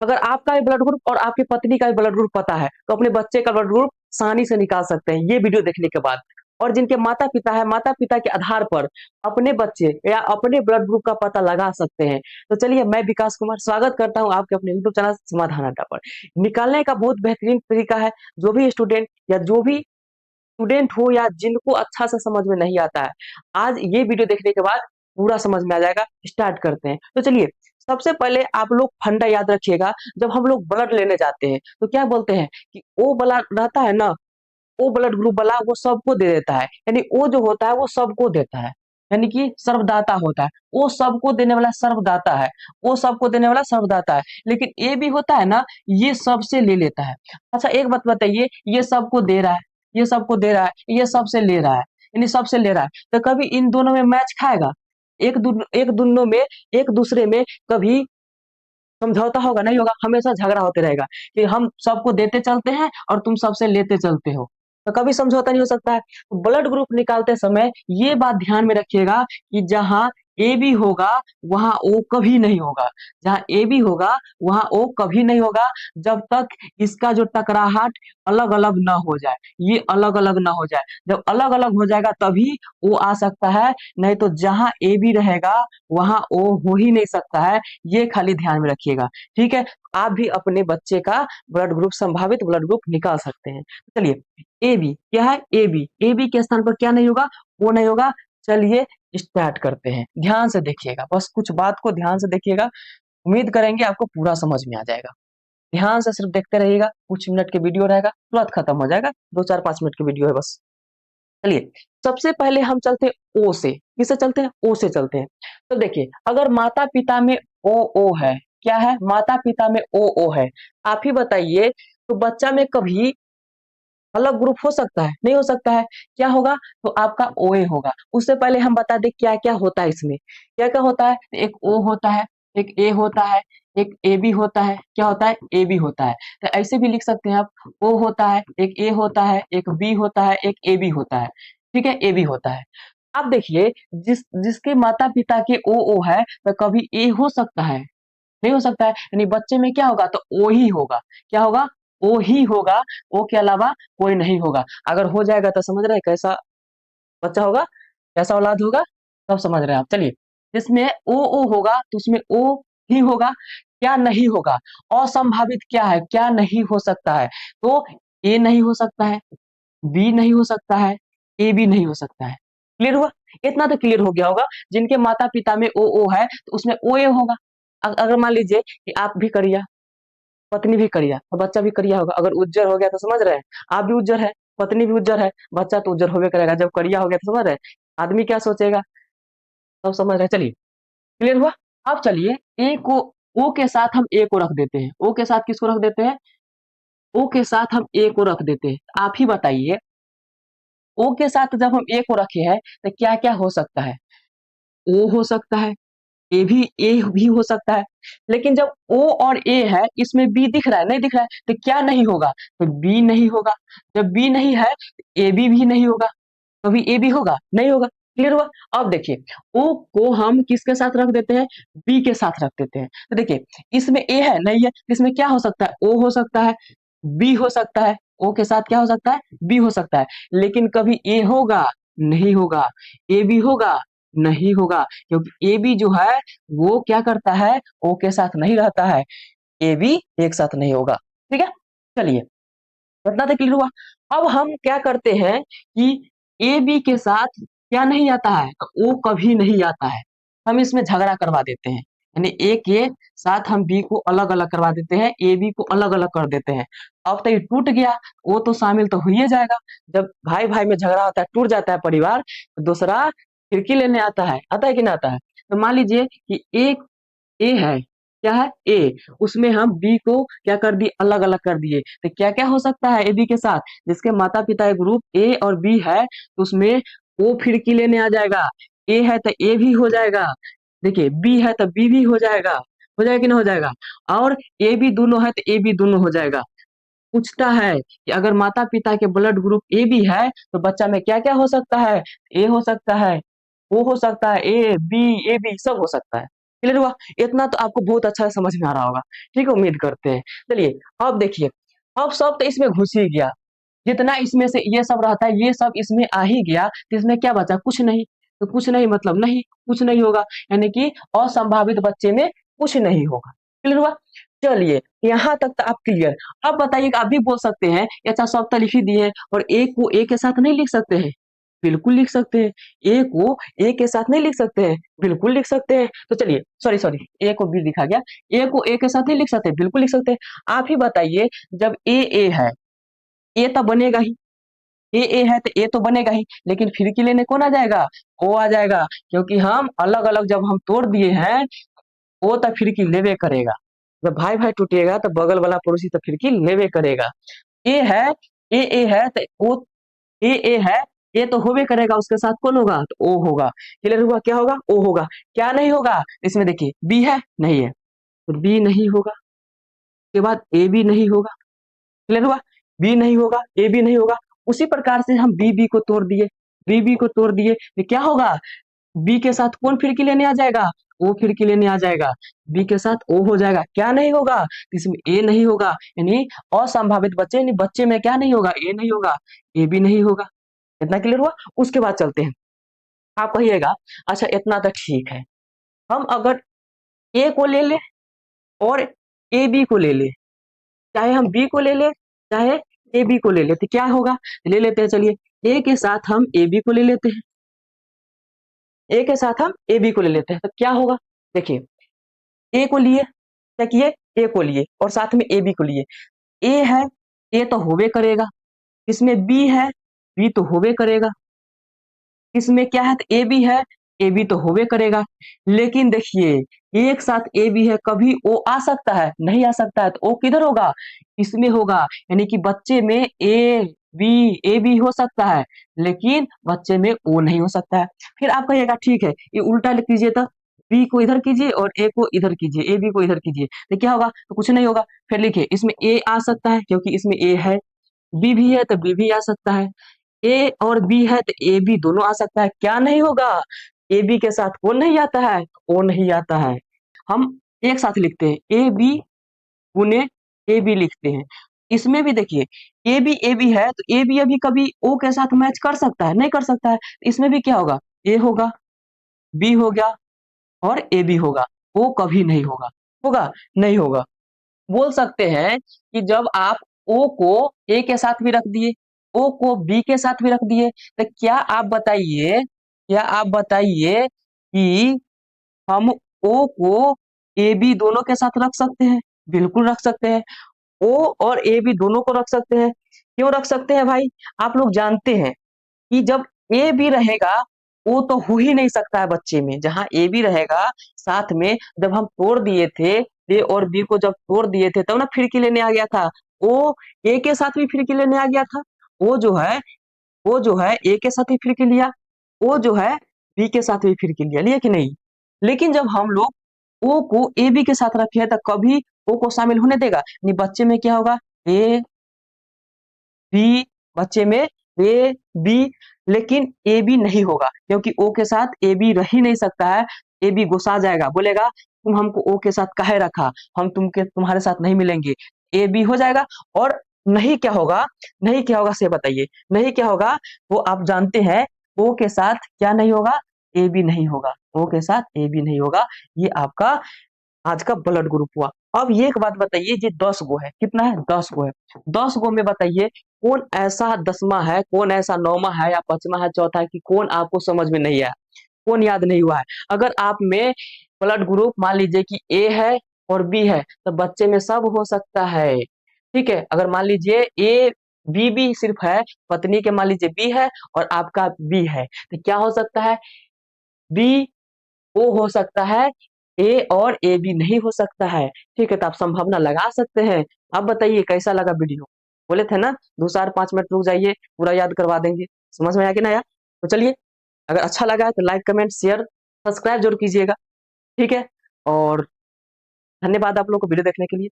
अगर आपका भी ब्लड ग्रुप और आपकी पत्नी का भी ब्लड ग्रुप पता है तो अपने बच्चे का ब्लड ग्रुप आसानी से निकाल सकते हैं ये वीडियो देखने के बाद। और जिनके माता पिता है, माता पिता के आधार पर अपने बच्चे या अपने ब्लड ग्रुप का पता लगा सकते हैं। तो चलिए, मैं विकास कुमार स्वागत करता हूं आपके अपने यूट्यूब चैनल समाधान अड्डा पर। निकालने का बहुत बेहतरीन तरीका है। जो भी स्टूडेंट या जो भी स्टूडेंट हो या जिनको अच्छा से समझ में नहीं आता है, आज ये वीडियो देखने के बाद पूरा समझ में आ जाएगा। स्टार्ट करते हैं। तो चलिए, सबसे पहले आप लोग फंडा याद रखिएगा। जब हम लोग ब्लड लेने जाते हैं तो क्या बोलते हैं कि ओ ब्लड रहता है ना, ओ ब्लड ग्रुप वाला वो सबको दे देता है। यानी ओ जो होता है वो सबको देता है, यानी कि सर्वदाता होता है। वो सबको देने वाला सर्वदाता है, वो सबको देने वाला सर्वदाता है। लेकिन ए भी होता है ना, ये सबसे ले लेता है। अच्छा, एक बात बताइए, ये सबको दे रहा है, ये सबको दे रहा है, ये सबसे ले रहा है, यानी सबसे ले रहा है, तो कभी इन दोनों में मैच खाएगा? एक दोनों में, एक दूसरे में कभी समझौता होगा? नहीं होगा, हमेशा झगड़ा होते रहेगा कि हम सबको देते चलते हैं और तुम सबसे लेते चलते हो। तो कभी समझौता नहीं हो सकता है। तो ब्लड ग्रुप निकालते समय ये बात ध्यान में रखिएगा कि जहां ए बी होगा वहां ओ कभी नहीं होगा। जहां ए बी होगा वहां ओ कभी नहीं होगा, जब तक इसका जो टकराहट अलग अलग ना हो जाए, ये अलग अलग ना हो जाए। जब अलग अलग हो जाएगा तभी ओ आ सकता है, नहीं तो जहां ए बी रहेगा वहां ओ हो ही नहीं सकता है। ये खाली ध्यान में रखिएगा, ठीक है? आप भी अपने बच्चे का ब्लड ग्रुप, संभावित ब्लड ग्रुप निकाल सकते हैं। चलिए, ए बी क्या है? ए बी, ए बी के स्थान पर क्या नहीं होगा? वो नहीं होगा। चलिए स्टार्ट करते हैं। ध्यान से देखिएगा, बस कुछ बात को ध्यान से देखिएगा। उम्मीद करेंगे आपको पूरा समझ में आ जाएगा। ध्यान से सिर्फ देखते रहिएगा। कुछ मिनट के वीडियो रहेगा, तुरंत खत्म हो जाएगा। 2 4 5 मिनट की वीडियो है बस। चलिए, सबसे पहले हम चलते हैं ओ से। किससे चलते हैं? ओ से चलते हैं। तो देखिए, अगर माता पिता में ओ ओ है, क्या है? माता पिता में ओ ओ है, आप ही बताइए, तो बच्चा में कभी अलग ग्रुप हो सकता है? नहीं हो सकता है। क्या होगा? तो आपका ओ ए होगा। उससे पहले हम बता दें क्या क्या होता है इसमें। क्या क्या होता है? एक ओ होता है, एक ए होता है, एक ए बी होता है। क्या होता है? ए बी होता है। तो ऐसे भी लिख सकते हैं आप, ओ होता है, एक ए होता है, एक बी होता है, एक ए बी होता है। ठीक है, ए बी होता है। अब देखिए, जिसके माता पिता के ओ ओ है, तो कभी ए हो सकता है? नहीं हो सकता है। यानी बच्चे में क्या होगा? तो ओ ही होगा। क्या होगा? ओ ही होगा। ओ के अलावा कोई नहीं होगा। अगर हो जाएगा तो समझ रहे हैं कैसा बच्चा होगा, कैसा औलाद होगा? सब समझ रहे हैं आप। चलिए, जिसमें ओ ओ होगा तो उसमें ओ ही होगा। क्या नहीं होगा? असंभावित क्या है? क्या नहीं हो सकता है? तो ए नहीं हो सकता है, बी नहीं हो सकता है, ए भी नहीं हो सकता है। क्लियर हुआ? इतना तो क्लियर हो गया होगा। जिनके माता पिता में ओ ओ है तो उसमें ओ ए होगा। अगर मान लीजिए कि आप भी करिया, पत्नी भी करिया, और बच्चा भी करिया होगा। अगर उज्जर हो गया तो समझ रहे हैं, आप भी उज्जर है, पत्नी भी उज्जर है, बच्चा तो उज्जर होबे करेगा। जब करिया हो गया तो समझ रहे हैं, आदमी क्या सोचेगा? सब समझ रहे हैं। चलिए, क्लियर हुआ? अब चलिए, ए को, ओ के साथ हम ए को रख देते हैं। ओ के साथ किसको रख देते हैं? ओ के साथ हम ए को रख देते हैं। आप ही बताइए, ओ के साथ जब हम ए को रखे हैं तो क्या क्या हो सकता है? ओ हो सकता है, ए भी हो सकता है। लेकिन जब ओ और ए है, इसमें बी दिख रहा है? नहीं दिख रहा है, तो क्या नहीं होगा? तो बी नहीं होगा। जब बी नहीं है तो ए बी भी नहीं होगा। कभी ए बी होगा? नहीं होगा। क्लियर हुआ? अब देखिए, ओ को हम किसके साथ रख देते हैं? बी के साथ रख देते हैं। तो देखिए, इसमें ए है? नहीं है। इसमें क्या हो सकता है? ओ हो सकता है, बी हो सकता है। ओ के साथ क्या हो सकता है? बी हो सकता है। लेकिन कभी ए होगा? नहीं होगा। ए बी होगा? नहीं होगा, क्योंकि ए बी जो है वो क्या करता है? ओ के साथ नहीं रहता है। ए बी एक साथ नहीं होगा। ठीक है? चलिए, इतना तो क्लियर हुआ। अब हम क्या करते हैं कि ए बी के साथ क्या नहीं आता है? तो ओ कभी नहीं आता है। हम इसमें झगड़ा करवा देते हैं, यानी ए के साथ हम बी को अलग अलग करवा देते हैं, ए बी को अलग अलग कर देते हैं। अब तो ये टूट गया, वो तो शामिल तो हो ही जाएगा। जब भाई भाई में झगड़ा होता है, टूट जाता है परिवार, तो दूसरा खिड़की लेने आता है कि नहीं आता है? तो मान लीजिए कि एक ए है, क्या है? ए। उसमें हम बी को क्या कर दिए? अलग अलग कर दिए। तो क्या क्या हो सकता है ए बी के साथ? जिसके माता पिता ग्रुप ए और बी है, तो उसमें ओ फिरकी लेने आ जाएगा। ए है तो ए भी हो जाएगा। देखिए, बी है तो बी भी हो जाएगा। हो जाएगा कि नहीं हो जाएगा? और ए बी दोनों है तो ए बी दोनों हो जाएगा। पूछता है कि अगर माता पिता के ब्लड ग्रुप ए बी है तो बच्चा में क्या क्या हो सकता है? ए हो सकता है, ओ हो सकता है, ए बी सब हो सकता है। क्लियर हुआ? इतना तो आपको बहुत अच्छा समझ में आ रहा होगा। ठीक है, उम्मीद करते हैं। चलिए, अब देखिए, अब सब तो इसमें घुस ही गया। जितना इसमें से ये सब रहता है, ये सब इसमें आ ही गया, तो इसमें क्या बचा? कुछ नहीं। तो कुछ नहीं मतलब नहीं, कुछ नहीं होगा, यानी कि असंभावित बच्चे में कुछ नहीं होगा। क्लियर हुआ? चलिए, यहाँ तक तो आप क्लियर। अब बताइए, आप भी बोल सकते हैं, अच्छा सब तो लिख ही दिए हैं, और ए को ए के साथ नहीं लिख सकते हैं? बिल्कुल लिख सकते हैं। ए को ए के साथ नहीं लिख सकते हैं? बिल्कुल लिख सकते हैं। तो चलिए, सॉरी सॉरी, ए को बी लिखा गया। ए को ए के साथ नहीं लिख सकते? बिल्कुल लिख सकते हैं। आप ही बताइए, जब ए है, ए तो बनेगा ही, ए है तो ए तो बनेगा ही, लेकिन फिरकी लेने कौन आ जाएगा? ओ आ जाएगा, क्योंकि हम अलग अलग जब हम तोड़ दिए हैं, ओ तो फिरकी लेवे करेगा। जब भाई भाई टूटेगा तो बगल वाला पड़ोसी तो फिरकी लेवे करेगा। ए है, ए है तो ओ, ए है, ए तो होवे करेगा, उसके साथ कौन होगा? तो ओ होगा। क्लियर हुआ? क्या होगा? ओ होगा। क्या नहीं होगा? इसमें देखिए, बी है, नहीं है, तो बी नहीं होगा। उसके बाद ए भी नहीं होगा। क्लियर हुआ? बी नहीं होगा, ए भी नहीं होगा। उसी प्रकार से हम बी बी को तोड़ दिए, बी बी को तोड़ दिए, तो क्या होगा? बी के साथ कौन फिरकी लेने आ जाएगा? ओ फिरकी लेने आ जाएगा। बी के साथ ओ हो जाएगा। क्या नहीं होगा? इसमें ए नहीं होगा, यानी असंभावित बच्चे, यानी बच्चे में क्या नहीं होगा? ए नहीं होगा, ए भी नहीं होगा। इतना क्लियर हुआ? उसके बाद चलते हैं। आप कहिएगा, अच्छा इतना तो ठीक है, हम अगर ए को ले ले और ए बी को ले ले, चाहे हम बी को ले ले, चाहे ए बी को ले ले, तो क्या होगा? ले लेते हैं, चलिए, ए के साथ हम ए बी को ले लेते हैं, ए के साथ हम ए बी को ले लेते हैं, तो क्या होगा? देखिए, ए को लिए, क्या किए? ए को लिए और साथ में ए बी को लिए। ए है, ए तो होबे करेगा। इसमें बी है, बी तो होबे करेगा। इसमें क्या है? तो ए बी है, ए बी तो होबे करेगा। लेकिन देखिए, एक साथ ए बी है, कभी ओ आ सकता है? नहीं आ सकता है। तो ओ किधर होगा? इसमें होगा, यानी कि बच्चे में ए बी हो सकता है, लेकिन बच्चे में ओ नहीं हो सकता है। फिर आप कहिएगा ठीक है, ये उल्टा लिख दीजिए, तो बी को इधर कीजिए और ए को इधर कीजिए, ए बी को इधर कीजिए, तो क्या होगा? तो कुछ नहीं होगा। फिर लिखिए, इसमें ए आ सकता है क्योंकि इसमें ए है, बी भी है तो बी भी आ सकता है, ए और बी है तो ए बी दोनों आ सकता है। क्या नहीं होगा? ए बी के साथ कौन नहीं आता है? ओ नहीं आता है। हम एक साथ लिखते हैं, ए बी गुने ए बी लिखते हैं। इसमें भी देखिए, ए बी है तो ए बी अभी कभी ओ के साथ मैच कर सकता है? नहीं कर सकता है। इसमें भी क्या होगा? ए होगा, बी हो गया और ए बी होगा। ओ कभी नहीं होगा। होगा? नहीं होगा। बोल सकते हैं कि जब आप ओ को ए के साथ भी रख दिए, ओ को बी के साथ भी रख दिए, तो क्या आप बताइए कि हम ओ को ए बी दोनों के साथ रख सकते हैं? बिल्कुल रख सकते हैं। ओ और ए बी दोनों को रख सकते हैं। क्यों रख सकते हैं भाई? आप लोग जानते हैं कि जब ए बी रहेगा, ओ तो हो ही नहीं सकता है बच्चे में। जहां ए बी रहेगा साथ में, जब हम तोड़ दिए थे, ए और बी को जब तोड़ दिए थे, तब ना फिरकी लेने आ गया था। ओ ए के साथ भी फिरकी लेने आ गया था। ओ जो है वो जो है ए के साथ ही फिरकी लिया, ओ जो है बी के साथ भी फिरकी लिया, लिया कि नहीं? लेकिन जब हम लोग ओ को ए बी के साथ रखे तो कभी ओ को शामिल होने देगा नहीं। बच्चे में क्या होगा? ए बी, बच्चे में ए बी, लेकिन ए बी नहीं होगा, क्योंकि ओ के साथ ए बी रह ही नहीं सकता है। ए बी गुस्सा जाएगा, बोलेगा तुम हमको ओ के साथ काहे रखा, हम तुम्हारे साथ नहीं मिलेंगे। ए बी हो जाएगा। और नहीं क्या होगा? नहीं क्या होगा से बताइए, नहीं क्या होगा? वो आप जानते हैं, ओ के साथ क्या नहीं होगा? ए बी नहीं होगा। ओ के साथ ए बी नहीं होगा। ये आपका आज का ब्लड ग्रुप हुआ। अब ये एक बात बताइए, ये 10 गो है, कितना है? 10 गो है। 10 गो में बताइए, कौन ऐसा 10वां है, कौन ऐसा 9वां है या 5वां है, चौथा है, कि कौन आपको समझ में नहीं आया, कौन याद नहीं हुआ है? अगर आप में ब्लड ग्रुप मान लीजिए कि ए है और बी है, तो बच्चे में सब हो सकता है। ठीक है, अगर मान लीजिए ए बी बी सिर्फ है, पत्नी के मान लीजिए बी है और आपका बी है, तो क्या हो सकता है? बी ओ हो सकता है, ए और ए बी नहीं हो सकता है। ठीक है, तो आप संभावना लगा सकते हैं। आप बताइए कैसा लगा वीडियो? बोले थे ना 2 4 5 मिनट रुक जाइए, पूरा याद करवा देंगे। समझ में आया कि ना आया? तो चलिए, अगर अच्छा लगा है तो लाइक कमेंट शेयर सब्सक्राइब जरूर कीजिएगा। ठीक है, और धन्यवाद आप लोग को वीडियो देखने के लिए।